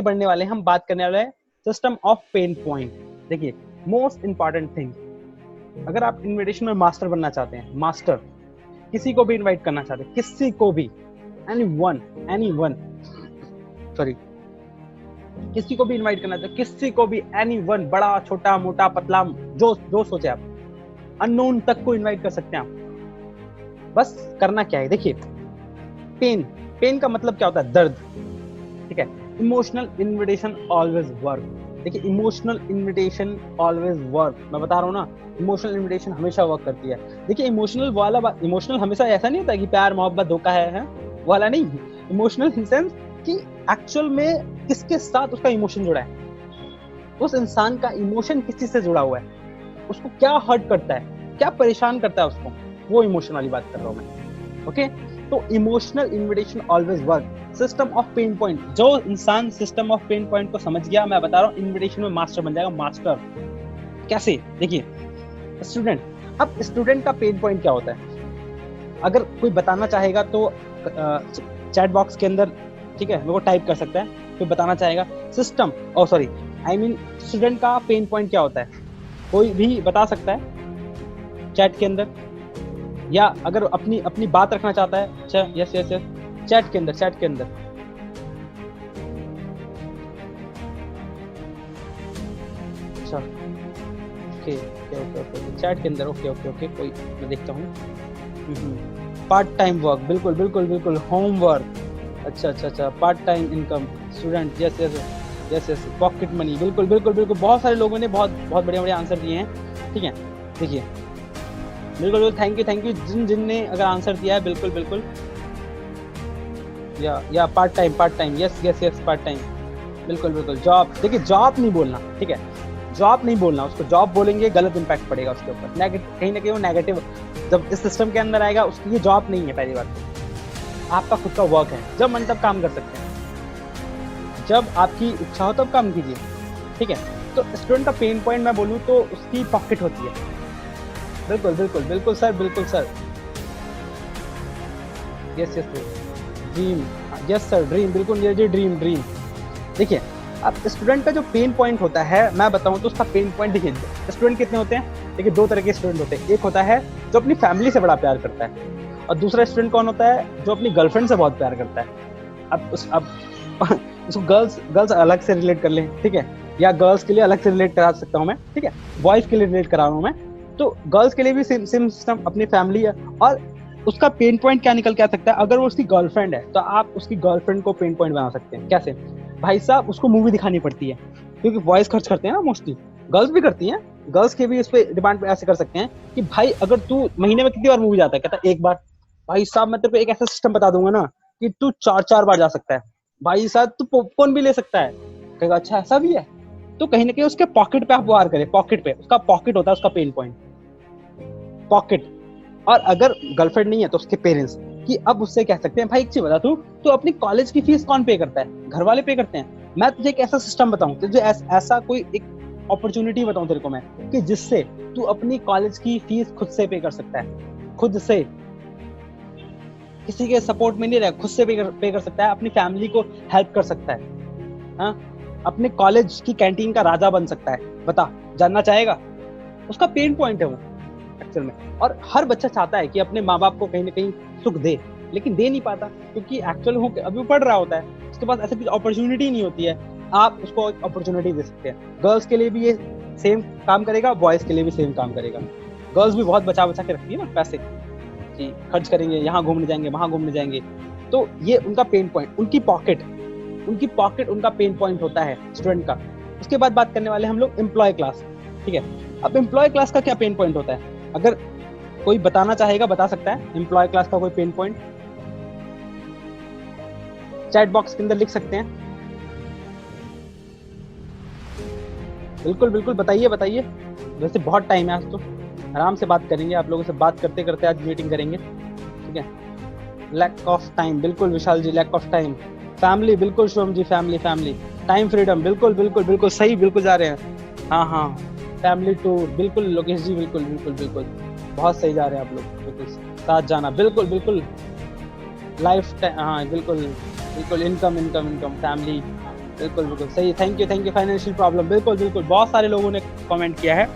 बढ़ने वाले हैं, हम बात करने वाले हैं सिस्टम ऑफ पेन पॉइंट। देखिए, मोस्ट इंपॉर्टेंट थिंग, अगर आप इन्विटेशन में मास्टर बनना चाहते हैं, मास्टर किसी को भी इनवाइट करना चाहते हैं, किसी को भी, एनीवन सॉरी, किसी को भी इनवाइट करना चाहते हैं, किसी को भी, एनीवन, बड़ा छोटा मोटा पतला, जो सोचे आप, अननोन तक को इनवाइट कर सकते हैं आप। बस करना क्या है, देखिए, पेन का मतलब क्या होता है? दर्द, ठीक है। Emotional invitation always work. देखिए, इमोशनल इन्विटेशन ऑलवेज वर्क, मैं बता रहा हूँ ना, इमोशनल इन्विटेशन हमेशा वर्क करती है। देखिए, इमोशनल हमेशा ऐसा नहीं होता कि प्यार मोहब्बत धोखा है वाला नहीं। इमोशनल इन सेंस कि एक्चुअल में किसके साथ उसका इमोशन जुड़ा है, उस इंसान का इमोशन किस चीज से जुड़ा हुआ है, उसको क्या हर्ट करता है, क्या परेशान करता है उसको, वो इमोशन वाली बात कर रहा हूँ मैं। ओके, तो emotional invitation always work. System of pain point, जो इंसान सिस्टम ऑफ पेन पॉइंट को समझ गया, मैं बता रहा हूँ, इन्विटेशन में मास्टर बन जाएगा। मास्टर कैसे? देखिए, स्टूडेंट, अब स्टूडेंट का पेन पॉइंट क्या होता है, अगर कोई बताना चाहेगा तो चैट बॉक्स के अंदर, ठीक है, वो टाइप कर सकता है, कोई बताना चाहेगा। सिस्टम स्टूडेंट का पेन पॉइंट क्या होता है, कोई भी बता सकता है चैट के अंदर, या अगर अपनी बात रखना चाहता है, यस चैट के अंदर अच्छा, ओके, चैट के अंदर, ओके, कोई, मैं देखता हूँ। पार्ट टाइम वर्क, बिल्कुल, होम वर्क, अच्छा, part time income, student, yes, pocket money, बिल्कुल, बहुत सारे लोगों ने बहुत बढ़िया आंसर दिए हैं, ठीक है। देखिए, बिल्कुल, थैंक यू जिनने अगर आंसर दिया है, बिल्कुल, या part time, yes, part time, बिल्कुल। जॉब, देखिए, जॉब नहीं बोलना, ठीक है, जॉब नहीं बोलना, उसको जॉब बोलेंगे गलत इंपैक्ट पड़ेगा उसके ऊपर, कहीं ना कहीं वो नेगेटिव जब इस सिस्टम के अंदर आएगा, उसकी ये जॉब नहीं है। पहली बात तो आपका खुद का वर्क है, जब मन तब काम कर सकते हैं, जब आपकी इच्छा हो तब काम कीजिए, ठीक है। तो स्टूडेंट का पेन पॉइंट मैं बोलूँ तो उसकी पॉकेट होती है, बिल्कुल sir, yes dream, yes sir, dream, बिल्कुल, ये ड्रीम। देखिए, अब स्टूडेंट का जो पेन पॉइंट होता है, मैं बताऊं तो उसका पेन पॉइंट, देखिए, स्टूडेंट कितने होते हैं? देखिए, दो तरह के स्टूडेंट होते हैं। एक होता है जो अपनी फैमिली से बड़ा प्यार करता है, और दूसरा स्टूडेंट कौन होता है? जो अपनी गर्लफ्रेंड से बहुत प्यार करता है। अब उसको गर्ल्स अलग से रिलेट कर लें, ठीक है, या गर्ल्स के लिए अलग से रिलेट करा सकता हूँ मैं, ठीक है, बॉयज के लिए रिलेट करा रहा हूँ मैं। तो गर्ल्स के लिए भी सेम सिस्टम, अपनी फैमिली है, और उसका पेन पॉइंट क्या निकल के आ सकता है? अगर वो उसकी गर्लफ्रेंड है तो आप उसकी गर्लफ्रेंड को पेन पॉइंट बना सकते हैं। कैसे? भाई साहब, उसको मूवी दिखानी पड़ती है, क्योंकि बॉयज खर्च करते हैं ना, मोस्टली गर्ल्स भी करती हैं, गर्ल्स के भी उस पर डिमांड ऐसे कर सकते हैं कि भाई, अगर तू महीने में कितनी बार मूवी जाता है? कहता है एक बार। भाई साहब, मैं तेरे को एक ऐसा सिस्टम बता दूंगा ना कि तू 4 बार जा सकता है। भाई साहब, तू पॉपकॉर्न भी ले सकता है। कहेगा अच्छा ऐसा भी है? तो कहीं ना कहीं उसके पॉकेट पे आप वार करें, पॉकेट पे, उसका पॉकेट होता है उसका पेन पॉइंट, पॉकेट। और अगर गर्लफ्रेंड नहीं है तो उसके पेरेंट्स, कि अब उससे कह सकते हैं भाई एक चीज बता, तू अपनी कॉलेज की फीस कौन पे करता है? घर वाले पे करते हैं। मैं तुझे एक ऐसा सिस्टम बताऊं, तुझे ऐसा कोई एक अपॉर्चुनिटी बताऊं तेरे को मैं, कि जिससे तू अपनी कॉलेज की फीस खुद से पे कर सकता है, खुद से, किसी के सपोर्ट में नहीं रह, खुद से पे कर सकता है, अपनी फैमिली को हेल्प कर सकता है, हाँ, अपने कॉलेज की कैंटीन का राजा बन सकता है। बता, जानना चाहेगा? उसका पेन पॉइंट है वो एक्चुअल में। और हर बच्चा चाहता है कि अपने माँ बाप को कहीं ना कहीं सुख दे, लेकिन दे नहीं पाता, क्योंकि एक्चुअल हो अभी पढ़ रहा होता है, उसके पास ऐसी कुछ अपॉर्चुनिटी नहीं होती है। आप उसको अपॉर्चुनिटी दे सकते हैं। गर्ल्स के लिए भी ये सेम काम करेगा, बॉयज के लिए भी सेम काम करेगा। गर्ल्स भी बहुत बचा के रखती है ना पैसे, कि खर्च करेंगे, यहाँ घूमने जाएंगे, वहां घूमने जाएंगे, तो ये उनका पेन पॉइंट, उनकी पॉकेट उनका पेन पॉइंट होता है स्टूडेंट का। उसके बाद बात करने वाले हम लोग एम्प्लॉय क्लास, ठीक है। अब एम्प्लॉय क्लास का क्या पेन पॉइंट होता है? अगर कोई बताना चाहेगा, बता सकता है एम्प्लॉय क्लास का कोई पेन पॉइंट, चैट बॉक्स के अंदर लिख सकते हैं। बिल्कुल, बताइए। वैसे बहुत टाइम है आज, तो आराम से बात करेंगे, आप लोगों से बात करते करते आज मीटिंग करेंगे, ठीक है। लैक ऑफ टाइम, बिल्कुल विशाल जी, लैक ऑफ टाइम। फैमिली, बिल्कुल शिवम जी, फैमिली। टाइम फ्रीडम, बिल्कुल सही, बिल्कुल जा रहे हैं, हाँ। फैमिली टूर, बिल्कुल लोकेश जी, बिल्कुल बहुत सही जा रहे हैं आप लोग, बिल्कुल साथ जाना, बिल्कुल लाइफ, हाँ, बिल्कुल इनकम, फैमिली, बिल्कुल बिल्कुल सही, थैंक यू फाइनेंशियल प्रॉब्लम, बिल्कुल बिल्कुल बहुत सारे लोगों ने कमेंट किया है,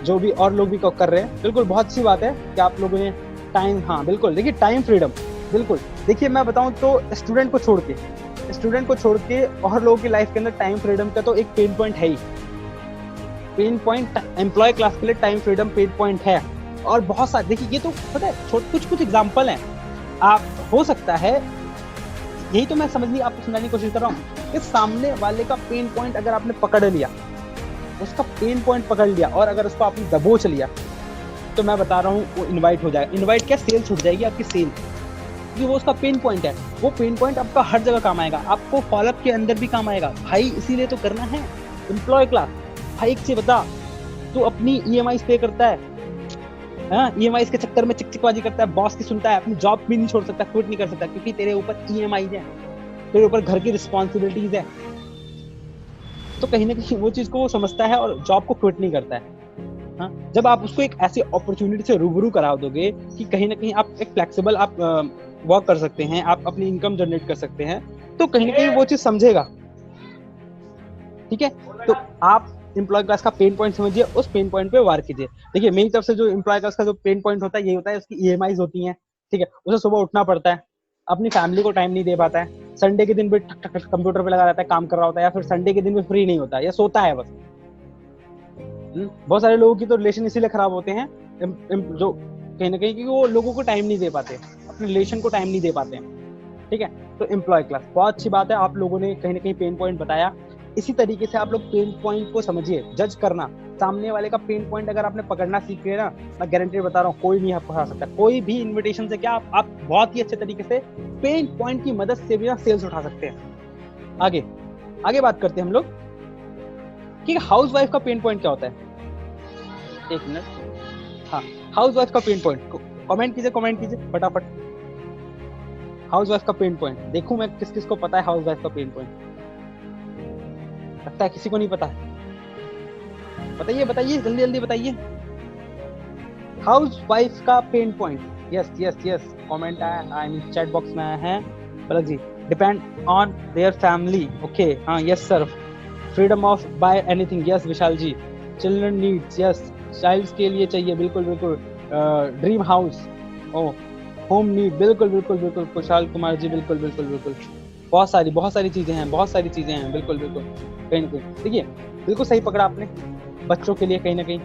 जो भी और लोग भी कर रहे हैं, बिल्कुल बहुत अच्छी बात है कि आप लोगों ने टाइम, हाँ बिल्कुल, देखिए टाइम फ्रीडम, बिल्कुल देखिए मैं बताऊं तो स्टूडेंट को छोड़ के और लोगों की लाइफ के अंदर टाइम फ्रीडम का तो एक पेन पॉइंट है ही, पेन पॉइंट एम्प्लॉय क्लास के लिए टाइम फ्रीडम पेन पॉइंट है। और बहुत सारे, देखिए ये तो पता है कुछ एग्जाम्पल हैं, आप हो सकता है, यही तो मैं समझने आपको समझाने की कोशिश कर रहा हूँ कि सामने वाले का पेन पॉइंट अगर आपने पकड़ लिया, उसका पेन पॉइंट पकड़ लिया और अगर उसको आपने दबोच लिया, तो मैं बता रहा हूँ वो इनवाइट हो जाएगा। इनवाइट क्या, सेल छूट जाएगी आपकी, सेल, क्योंकि वो उसका पेन पॉइंट है। वो पेन पॉइंट आपका हर जगह काम आएगा, आपको फॉलोअप के अंदर भी काम आएगा भाई, इसीलिए तो करना है एम्प्लॉय क्लास। भाई एक चीज बता, तू अपनी ईएमआई पे करता है, हाँ ईएमआई के चक्कर में चिकचिकबाजी करता है, बॉस की सुनता है, अपनी जॉब भी नहीं छोड़ सकता, क्विट नहीं कर सकता, क्योंकि तेरे ऊपर ईएमआई है, तेरे ऊपर घर की रिस्पॉन्सिबिलिटीज है। तो कहीं ना कहीं वो चीज को वो समझता है और जॉब को क्विट नहीं करता है। हाँ, जब आप उसको एक ऐसी अपॉर्चुनिटी से रूबरू करा दोगे कि कहीं ना कहीं आप एक फ्लेक्सिबल आप वर्क कर सकते हैं, आप अपनी इनकम जनरेट कर सकते हैं, तो कहीं ना कहीं वो चीज समझेगा। ठीक है, तो आप एम्प्लॉय क्लास का पेन पॉइंट समझिए, उस पेन पॉइंट पे वार कीजिए। देखिए मेरी तरफ से जो एम्प्लॉय क्लास का जो पेन पॉइंट होता है, ये होता है उसकी ईएमआईज होती हैं। ठीक है, उसे सुबह उठना पड़ता है, अपनी फैमिली को टाइम नहीं दे पाता है, संडे के दिन भी ठक ठक कंप्यूटर पे लगा रहता है, काम कर रहा होता है, या फिर संडे के दिन भी फ्री नहीं होता है या सोता है बस। बहुत सारे लोगों की तो रिलेशन इसीलिए खराब होते हैं, जो कहीं ना कहीं, क्योंकि वो लोगों को टाइम नहीं दे पाते, अपने रिलेशन को टाइम नहीं दे पाते हैं। ठीक है, तो एम्प्लॉय क्लास बहुत अच्छी बात है, आप लोगों ने कहीं ना कहीं पेन पॉइंट बताया। इसी तरीके से आप लोग पेन पॉइंट को समझिए, जज करना, सामने वाले का पेन पॉइंट अगर आपने पकड़ना सीख गए ना, मैं गारंटी बता रहा हूँ कोई नहीं आपको हरा सकता। कोई भी इन्विटेशन से क्या आप बहुत ही अच्छे तरीके से पेन पॉइंट की मदद से भी ना सेल्स उठा सकते हैं। आगे आगे बात करते हैं हम लोग कि हाउस वाइफ का पेन पॉइंट क्या होता है। एक मिनट, हाँ, हाउस वाइफ का पेन पॉइंट कमेंट कीजिए फटाफट। हाउस वाइफ का पेन पॉइंट देखूं मैं किस किस को पता है हाउस वाइफ का पेन पॉइंट। लगता है किसी को नहीं पता है, बताइए बताइए जल्दी जल्दी बताइए, हाउस वाइफ का pain point. Yes yes yes, comment आया, आई मीन चैट बॉक्स में आया है, Palak ji, depend on their family, okay, हाँ yes sir, freedom of buy anything, yes Vishal ji, children needs, yes childs के लिए चाहिए, बिल्कुल बिल्कुल, dream house, oh home need, बिल्कुल बिल्कुल बिल्कुल, कुशाल कुमार जी, बिल्कुल बिल्कुल बिल्कुल, बहुत सारी चीजें हैं, बिल्कुल बिल्कुल, कहीं ना कहीं देखिए बिल्कुल सही पकड़ा आपने, बच्चों के लिए कहीं ना कहीं,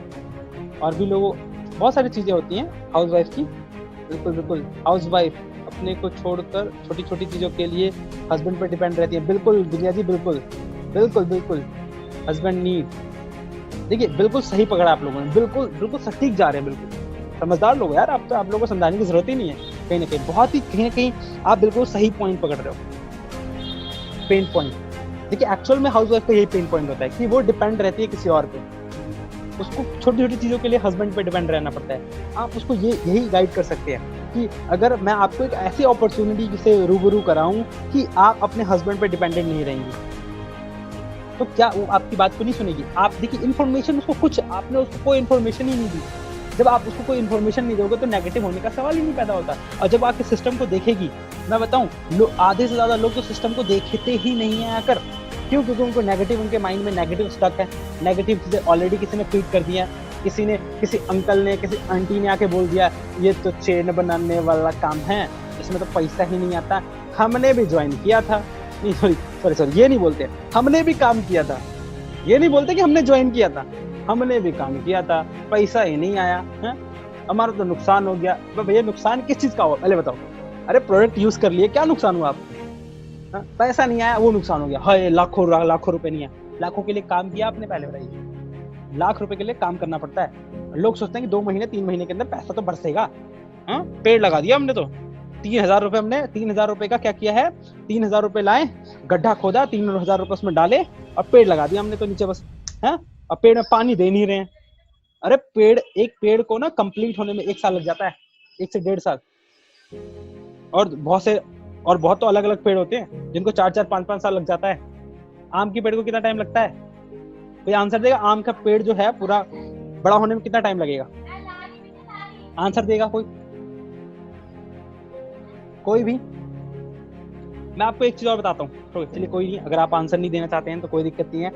और भी लोगों, बहुत सारी चीजें होती हैं हाउस वाइफ की, बिल्कुल बिल्कुल, हाउस वाइफ अपने को छोड़कर छोटी छोटी चीजों के लिए हस्बैंड पर डिपेंड रहती है, बिल्कुल दुनिया जी, बिल्कुल बिल्कुल बिल्कुल, हस्बैंड नीड, देखिए बिल्कुल सही पकड़ा आप लोगों ने, बिल्कुल बिल्कुल सटीक जा रहे हैं, बिल्कुल समझदार लोग यार, आप तो, आप लोगों को समझाने की जरूरत ही नहीं है, कहीं ना कहीं बहुत ही कहीं ना कहीं आप बिल्कुल सही पॉइंट पकड़ रहे हो, पेन पॉइंट। देखिए एक्चुअल में हाउस वाइफ का यही पेन पॉइंट होता है कि वो डिपेंड रहती है किसी और पे, उसको छोटी छोटी चीजों के लिए हस्बैंड पे डिपेंड रहना पड़ता है। आप उसको यही गाइड कर सकते हैं कि अगर मैं आपको एक ऐसी अपॉर्चुनिटी से रूबरू कराऊं कि आप अपने हस्बैंड पे डिपेंडेंट नहीं रहेंगी, तो क्या वो आपकी बात को नहीं सुनेगी। आप देखिए इन्फॉर्मेशन उसको, कुछ आपने उसको कोई इन्फॉर्मेशन ही नहीं दी, जब आप उसको कोई इन्फॉर्मेशन नहीं दोगे तो नेगेटिव होने का सवाल ही नहीं पैदा होता। और जब आपके सिस्टम को देखेगी, मैं बताऊं आधे से ज्यादा लोग तो सिस्टम को देखते ही नहीं है आकर, क्यों, क्योंकि उनको नेगेटिव, उनके माइंड में नेगेटिव स्टक है, नेगेटिव चीजें ऑलरेडी किसी ने ट्वीट कर दिया, किसी अंकल ने, किसी आंटी ने आके बोल दिया ये तो चेन बनाने वाला काम है, इसमें तो पैसा ही नहीं आता, हमने भी ज्वाइन किया था, नहीं सॉरी ये नहीं बोलते, हमने भी काम किया था, ये नहीं बोलते कि हमने ज्वाइन किया था, हमने भी काम किया था, पैसा ही नहीं आया है, हमारा तो नुकसान हो गया। तो भैया नुकसान किस चीज का हुआ पहले बताओ, अरे प्रोडक्ट यूज कर लिए, क्या नुकसान हुआ आपको, पैसा नहीं आया वो नुकसान हो गया, हाय लाखों रुपए नहीं आया, लाखों के लिए काम किया आपने, पहले बताइए, लाख रुपए के लिए काम करना पड़ता है, लोग सोचते हैं कि 2 महीने 3 महीने के अंदर पैसा तो बरसेगा, पेड़ लगा दिया हमने तो, 3,000 रुपए, हमने 3,000 रुपए का क्या किया है, 3,000 रुपए लाए, गड्ढा खोदा, 3,000 रुपए उसमें डाले और पेड़ लगा दिया हमने तो नीचे बस, है, और पेड़ में पानी दे नहीं रहे हैं। अरे एक पेड़ को ना कंप्लीट होने में 1 साल लग जाता है, 1 से 1.5 साल, और बहुत तो अलग अलग पेड़ होते हैं जिनको 4-4 5-5 साल लग जाता है। आम के पेड़ को कितना टाइम लगता है, कोई आंसर देगा, आम का पेड़ जो है पूरा बड़ा होने में कितना टाइम लगेगा, आंसर देगा कोई भी, मैं आपको एक चीज और बताता हूँ, तो चलिए कोई नहीं, अगर आप आंसर नहीं देना चाहते हैं तो कोई दिक्कत नहीं है,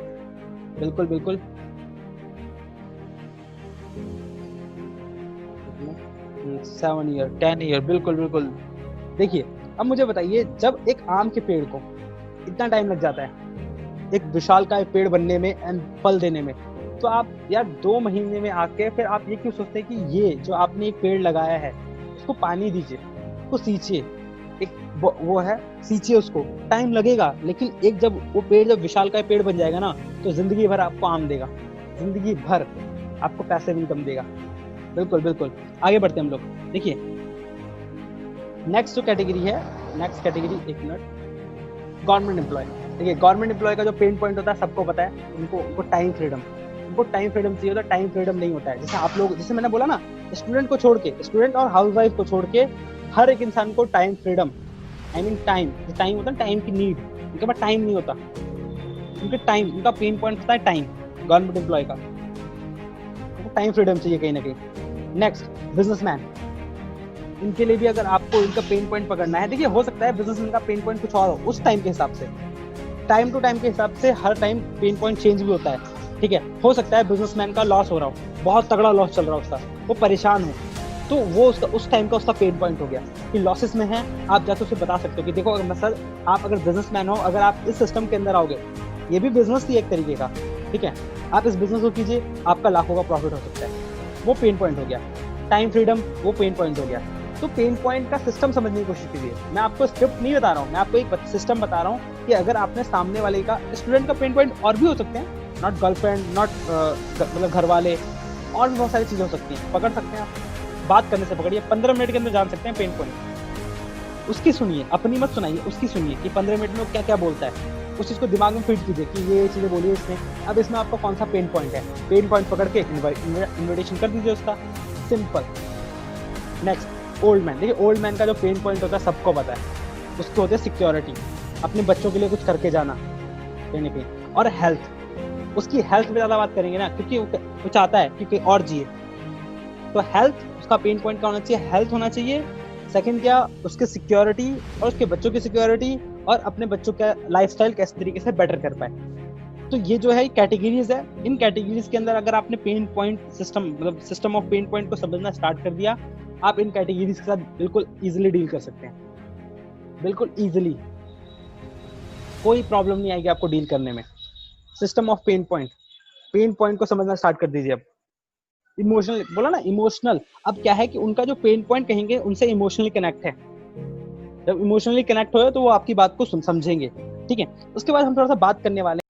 बिल्कुल बिल्कुल। 7 ईयर 10 ईयर, बिल्कुल बिल्कुल। देखिए अब मुझे बताइए, जब एक आम के पेड़ को इतना टाइम लग जाता है एक विशालकाय पेड़ बनने में एंड फल देने में, तो आप यार 2 महीने में आके फिर आप ये क्यों सोचते हैं कि ये जो आपने एक पेड़ लगाया है उसको पानी दीजिए, उसको सींचिए, एक वो है सींचिए, उसको टाइम लगेगा, लेकिन एक जब वो पेड़ जब विशालकाय पेड़ बन जाएगा ना, तो जिंदगी भर आपको आम देगा, जिंदगी भर आपको पैसे इनकम देगा। बिल्कुल बिल्कुल। आगे बढ़ते हैं हम लोग। देखिए नेक्स्ट जो कैटेगरी है, नेक्स्ट कैटेगरी, एक मिनट, गवर्नमेंट एम्प्लॉय। देखिए गवर्नमेंट एम्प्लॉय का जो पेन पॉइंट होता है सबको पता है, उनको टाइम फ्रीडम, उनको टाइम फ्रीडम चाहिए होता है, टाइम फ्रीडम नहीं होता है। जैसे आप लोग, जैसे मैंने बोला ना, स्टूडेंट को छोड़ के, स्टूडेंट और हाउसवाइफ को छोड़ के हर एक इंसान को time freedom, I mean time, time होता है टाइम की नीड, उनके पास टाइम नहीं होता, उनके टाइम, उनका पेन पॉइंट होता है टाइम, गवर्नमेंट एम्प्लॉय का, उनको टाइम फ्रीडम चाहिए कहीं ना कहीं। नेक्स्ट बिजनेसमैन, इनके लिए भी अगर आपको इनका पेन पॉइंट पकड़ना है, देखिए हो सकता है बिजनेसमैन का पेन पॉइंट कुछ और हो उस टाइम के हिसाब से, टाइम टू टाइम के हिसाब से हर टाइम पेन पॉइंट चेंज भी होता है, ठीक है। हो सकता है बिजनेसमैन का लॉस हो रहा हो, बहुत तगड़ा लॉस चल रहा हो उसका, वो परेशान हो, तो वो उसका उस टाइम का उसका पेन पॉइंट हो गया कि लॉसेस में है। आप जाके उसे बता सकते हो कि देखो अगर मैं सर, आप अगर बिजनेसमैन हो, अगर आप इस सिस्टम के अंदर आओगे, ये भी बिजनेस ही एक तरीके का, ठीक है, आप इस बिजनेस को कीजिए, आपका लाखों का प्रॉफिट हो सकता है, वो पेन पॉइंट हो गया। टाइम फ्रीडम, वो पेन पॉइंट हो गया। तो पेन पॉइंट का सिस्टम समझने की कोशिश कीजिए, मैं आपको स्क्रिप्ट नहीं बता रहा हूँ, मैं आपको एक सिस्टम बता रहा हूँ कि अगर आपने सामने वाले का, स्टूडेंट का पेन पॉइंट और भी हो सकते हैं, नॉट गर्लफ्रेंड, नॉट मतलब घर वाले, और भी बहुत सारी चीजें हो सकती हैं, पकड़ सकते हैं आप, बात करने से पकड़िए, 15 मिनट के अंदर जान सकते हैं पेन पॉइंट। उसकी सुनिए, अपनी मत सुनाइए, उसकी सुनिए कि 15 मिनट में वो क्या क्या बोलता है, उस चीज को दिमाग में फिट कीजिए कि ये चीजें बोली है इसने, अब इसमें आपका कौन सा पेन पॉइंट है, पेन पॉइंट पकड़ के इन्विटेशन कर दीजिए उसका, सिंपल। Next old man. देखिए ओल्ड मैन का जो पेन पॉइंट होता है सबको पता है, उसको होते हैं सिक्योरिटी, अपने बच्चों के लिए कुछ करके जाना कहीं ना कहीं, और हेल्थ, उसकी हेल्थ पे ज़्यादा बात करेंगे ना, क्योंकि वो चाहता है कि कोई और जिए, तो हेल्थ उसका पेन पॉइंट का होना चाहिए, हेल्थ होना चाहिए। सेकंड क्या, उसके सिक्योरिटी और उसके बच्चों की सिक्योरिटी, और अपने बच्चों का लाइफस्टाइल कैसे तरीके से बेटर कर पाए। तो ये जो है कैटेगरीज है, इन कैटेगरीज के अंदर अगर आपने पेन पॉइंट सिस्टम, मतलब सिस्टम ऑफ पेन पॉइंट को समझना स्टार्ट कर दिया, आप इन कैटेगरीज के साथ बिल्कुल इजीली डील कर सकते हैं, बिल्कुल इजीली, कोई प्रॉब्लम नहीं आएगी आपको डील करने में। System of pain point, pain point को समझना स्टार्ट कर दीजिए। अब इमोशनल बोला ना, इमोशनल, अब क्या है कि उनका जो पेन पॉइंट कहेंगे उनसे इमोशनली कनेक्ट है, जब इमोशनली कनेक्ट हो तो वो आपकी बात को समझेंगे, ठीक है। उसके बाद हम थोड़ा सा बात करने वाले